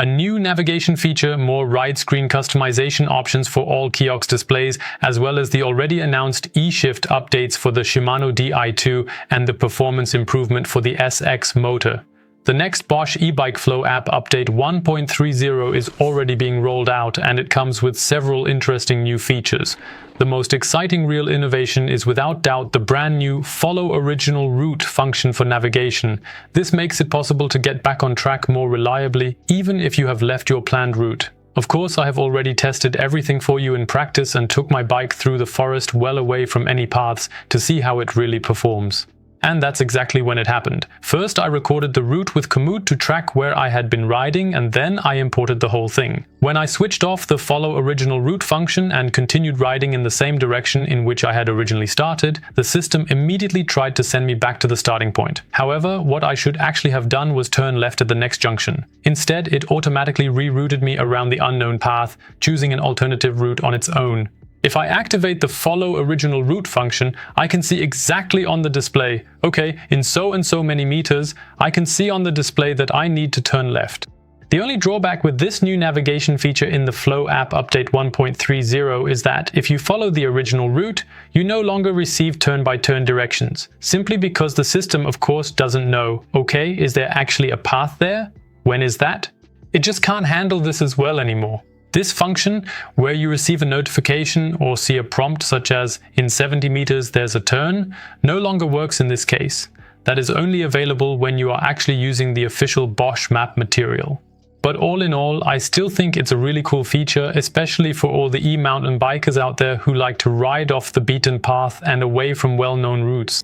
A new navigation feature, more ride screen customization options for all Kiox displays, as well as the already announced eShift updates for the Shimano Di2 and the performance improvement for the SX motor. The next Bosch eBike Flow app update 1.30 is already being rolled out, and it comes with several interesting new features. The most exciting real innovation is without doubt the brand new Follow Original Route function for navigation. This makes it possible to get back on track more reliably, even if you have left your planned route. Of course, I have already tested everything for you in practice and took my bike through the forest well away from any paths to see how it really performs. And that's exactly when it happened. First, I recorded the route with Komoot to track where I had been riding, and then I imported the whole thing. When I switched off the Follow Original Route function and continued riding in the same direction in which I had originally started, the system immediately tried to send me back to the starting point. However, what I should actually have done was turn left at the next junction. Instead, it automatically rerouted me around the unknown path, choosing an alternative route on its own. If I activate the Follow Original Route function, I can see exactly on the display, okay, in so and so many meters, I can see on the display that I need to turn left. The only drawback with this new navigation feature in the Flow app update 1.30 is that if you follow the original route, you no longer receive turn-by-turn directions, simply because the system of course doesn't know, okay, is there actually a path there? When is that? It just can't handle this as well anymore. This function, where you receive a notification or see a prompt such as "in 70 meters there's a turn," no longer works in this case. That is only available when you are actually using the official Bosch map material. But all in all, I still think it's a really cool feature, especially for all the e-mountain bikers out there who like to ride off the beaten path and away from well-known routes.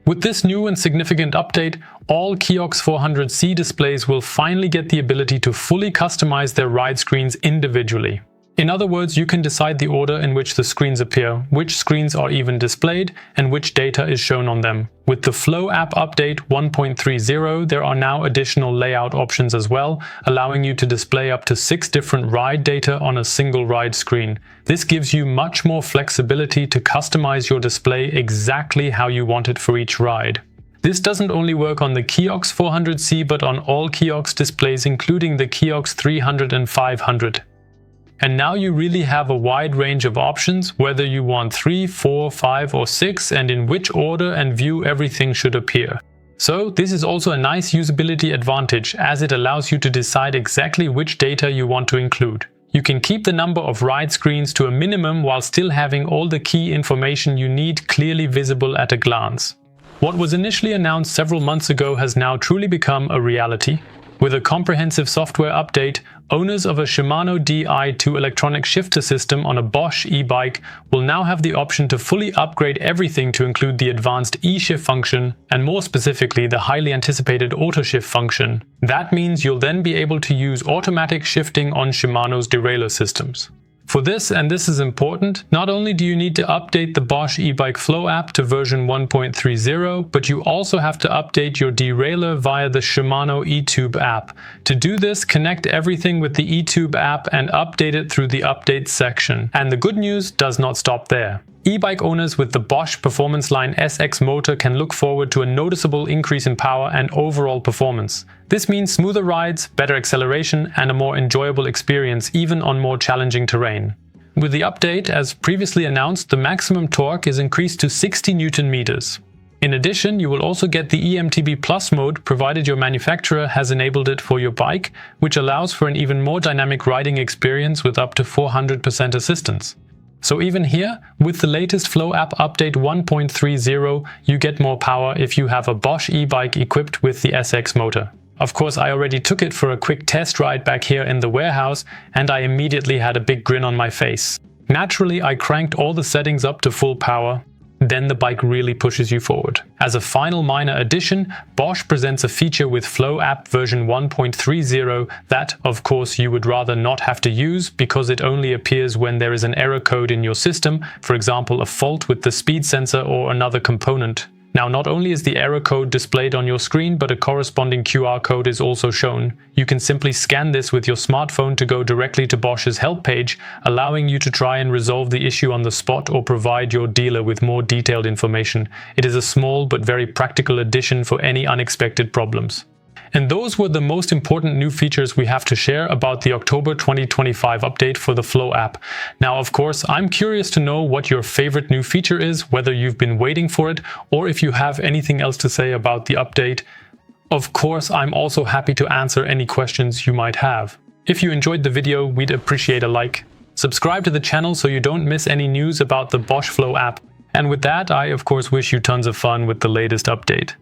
With this new and significant update, all Kiox 400C displays will finally get the ability to fully customize their ride screens individually. In other words, you can decide the order in which the screens appear, which screens are even displayed, and which data is shown on them. With the Flow app update 1.30, there are now additional layout options as well, allowing you to display up to 6 different ride data on a single ride screen. This gives you much more flexibility to customize your display exactly how you want it for each ride. This doesn't only work on the Kiox 400C, but on all Kiox displays, including the Kiox 300 and 500. And now you really have a wide range of options, whether you want 3, 4, 5 or 6, and in which order and view everything should appear. So this is also a nice usability advantage, as it allows you to decide exactly which data you want to include. You can keep the number of ride screens to a minimum while still having all the key information you need clearly visible at a glance. What was initially announced several months ago has now truly become a reality. With a comprehensive software update, owners of a Shimano Di2 electronic shifter system on a Bosch eBike will now have the option to fully upgrade everything to include the advanced eShift function, and more specifically the highly anticipated auto shift function. That means you'll then be able to use automatic shifting on Shimano's derailleur systems. For this, and this is important, not only do you need to update the Bosch eBike Flow app to version 1.30, but you also have to update your derailleur via the Shimano eTube app. To do this, connect everything with the eTube app and update it through the updates section. And the good news does not stop there. E-bike owners with the Bosch Performance Line SX motor can look forward to a noticeable increase in power and overall performance. This means smoother rides, better acceleration, and a more enjoyable experience even on more challenging terrain. With the update, as previously announced, the maximum torque is increased to 60 Nm. In addition, you will also get the EMTB Plus mode, provided your manufacturer has enabled it for your bike, which allows for an even more dynamic riding experience with up to 400% assistance. So even here, with the latest Flow app update 1.30, you get more power if you have a Bosch eBike equipped with the SX motor. Of course, I already took it for a quick test ride back here in the warehouse, and I immediately had a big grin on my face. Naturally, I cranked all the settings up to full power. Then the bike really pushes you forward. As a final minor addition, Bosch presents a feature with Flow app version 1.30 that, of course, you would rather not have to use because it only appears when there is an error code in your system, for example a fault with the speed sensor or another component. Now, not only is the error code displayed on your screen, but a corresponding QR code is also shown. You can simply scan this with your smartphone to go directly to Bosch's help page, allowing you to try and resolve the issue on the spot or provide your dealer with more detailed information. It is a small but very practical addition for any unexpected problems. And those were the most important new features we have to share about the October 2025 update for the Flow app. Now, of course, I'm curious to know what your favorite new feature is, whether you've been waiting for it, or if you have anything else to say about the update. Of course, I'm also happy to answer any questions you might have. If you enjoyed the video, we'd appreciate a like. Subscribe to the channel so you don't miss any news about the Bosch Flow app. And with that, I of course wish you tons of fun with the latest update.